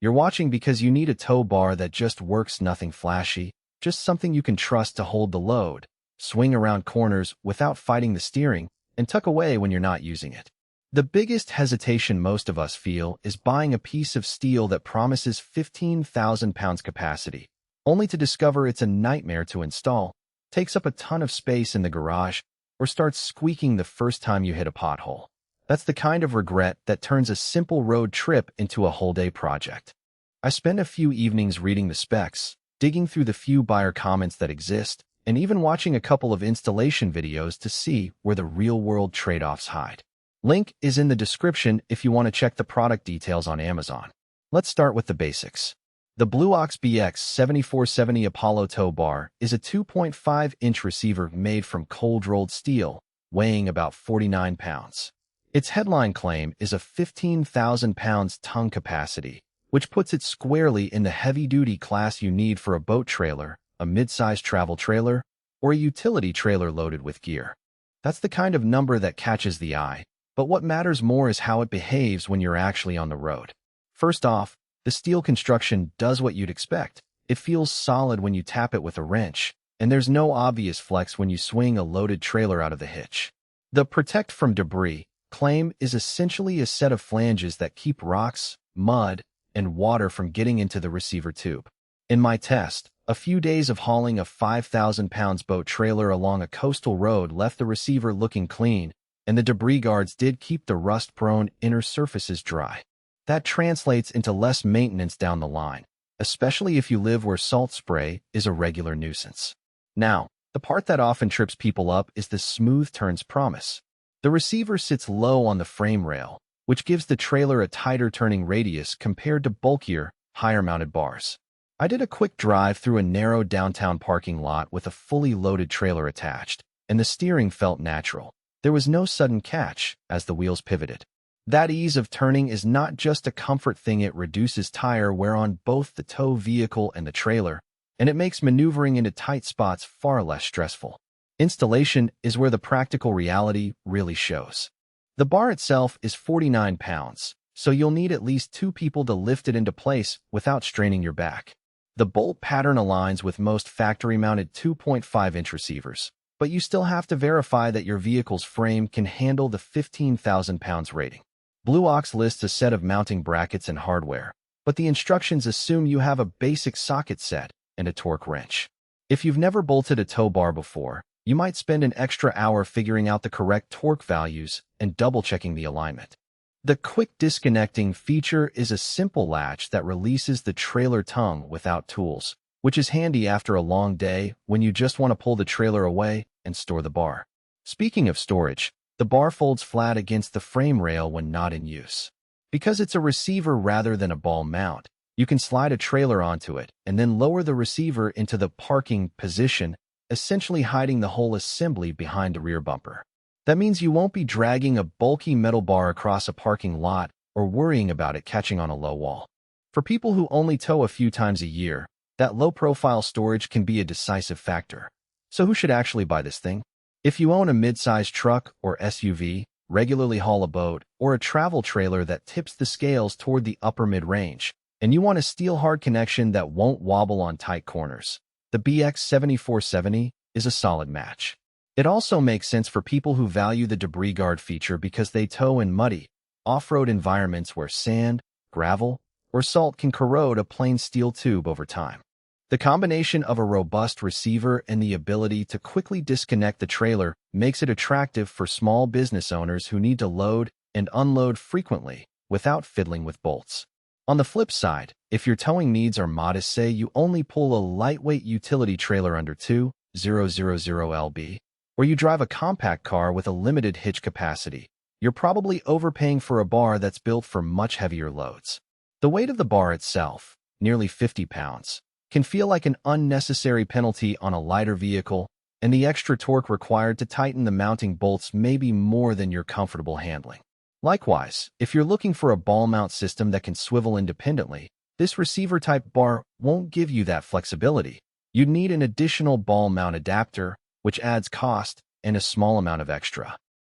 You're watching because you need a tow bar that just works, nothing flashy, just something you can trust to hold the load, swing around corners without fighting the steering, and tuck away when you're not using it. The biggest hesitation most of us feel is buying a piece of steel that promises 15,000 pounds capacity, only to discover it's a nightmare to install, takes up a ton of space in the garage, or starts squeaking the first time you hit a pothole. That's the kind of regret that turns a simple road trip into a whole-day project. I spend a few evenings reading the specs, digging through the few buyer comments that exist, and even watching a couple of installation videos to see where the real-world trade-offs hide. Link is in the description if you want to check the product details on Amazon. Let's start with the basics. The BlueOx BX7470 Apollo tow bar is a 2.5-inch receiver made from cold-rolled steel, weighing about 49 pounds. Its headline claim is a 15,000 pounds tongue capacity, which puts it squarely in the heavy-duty class you need for a boat trailer, a mid-sized travel trailer, or a utility trailer loaded with gear. That's the kind of number that catches the eye, but what matters more is how it behaves when you're actually on the road. First off, the steel construction does what you'd expect. It feels solid when you tap it with a wrench, and there's no obvious flex when you swing a loaded trailer out of the hitch. The protect from debris claim is essentially a set of flanges that keep rocks, mud, and water from getting into the receiver tube. In my test, a few days of hauling a 5,000 pounds boat trailer along a coastal road left the receiver looking clean, and the debris guards did keep the rust-prone inner surfaces dry. That translates into less maintenance down the line, especially if you live where salt spray is a regular nuisance. Now, the part that often trips people up is the smooth turns promise. The receiver sits low on the frame rail, which gives the trailer a tighter turning radius compared to bulkier, higher-mounted bars. I did a quick drive through a narrow downtown parking lot with a fully loaded trailer attached, and the steering felt natural. There was no sudden catch as the wheels pivoted. That ease of turning is not just a comfort thing, it reduces tire wear on both the tow vehicle and the trailer, and it makes maneuvering into tight spots far less stressful. Installation is where the practical reality really shows. The bar itself is 49 pounds, so you'll need at least 2 people to lift it into place without straining your back. The bolt pattern aligns with most factory-mounted 2.5-inch receivers, but you still have to verify that your vehicle's frame can handle the 15,000 pounds rating. BlueOx lists a set of mounting brackets and hardware, but the instructions assume you have a basic socket set and a torque wrench. If you've never bolted a tow bar before, you might spend an extra hour figuring out the correct torque values and double-checking the alignment. The quick disconnecting feature is a simple latch that releases the trailer tongue without tools, which is handy after a long day when you just want to pull the trailer away and store the bar. Speaking of storage, the bar folds flat against the frame rail when not in use. Because it's a receiver rather than a ball mount, you can slide a trailer onto it and then lower the receiver into the parking position, essentially hiding the whole assembly behind the rear bumper. That means you won't be dragging a bulky metal bar across a parking lot or worrying about it catching on a low wall. For people who only tow a few times a year, that low-profile storage can be a decisive factor. So who should actually buy this thing? If you own a mid-sized truck or SUV, regularly haul a boat, or a travel trailer that tips the scales toward the upper mid-range, and you want a steel-hard connection that won't wobble on tight corners, the BX7470 is a solid match. It also makes sense for people who value the debris guard feature because they tow in muddy, off-road environments where sand, gravel, or salt can corrode a plain steel tube over time. The combination of a robust receiver and the ability to quickly disconnect the trailer makes it attractive for small business owners who need to load and unload frequently without fiddling with bolts. On the flip side, if your towing needs are modest, say you only pull a lightweight utility trailer under 2,000 lb, or you drive a compact car with a limited hitch capacity, you're probably overpaying for a bar that's built for much heavier loads. The weight of the bar itself, nearly 50 pounds, can feel like an unnecessary penalty on a lighter vehicle, and the extra torque required to tighten the mounting bolts may be more than you're comfortable handling. Likewise, if you're looking for a ball mount system that can swivel independently, this receiver-type bar won't give you that flexibility. You'd need an additional ball mount adapter, which adds cost and a small amount of extra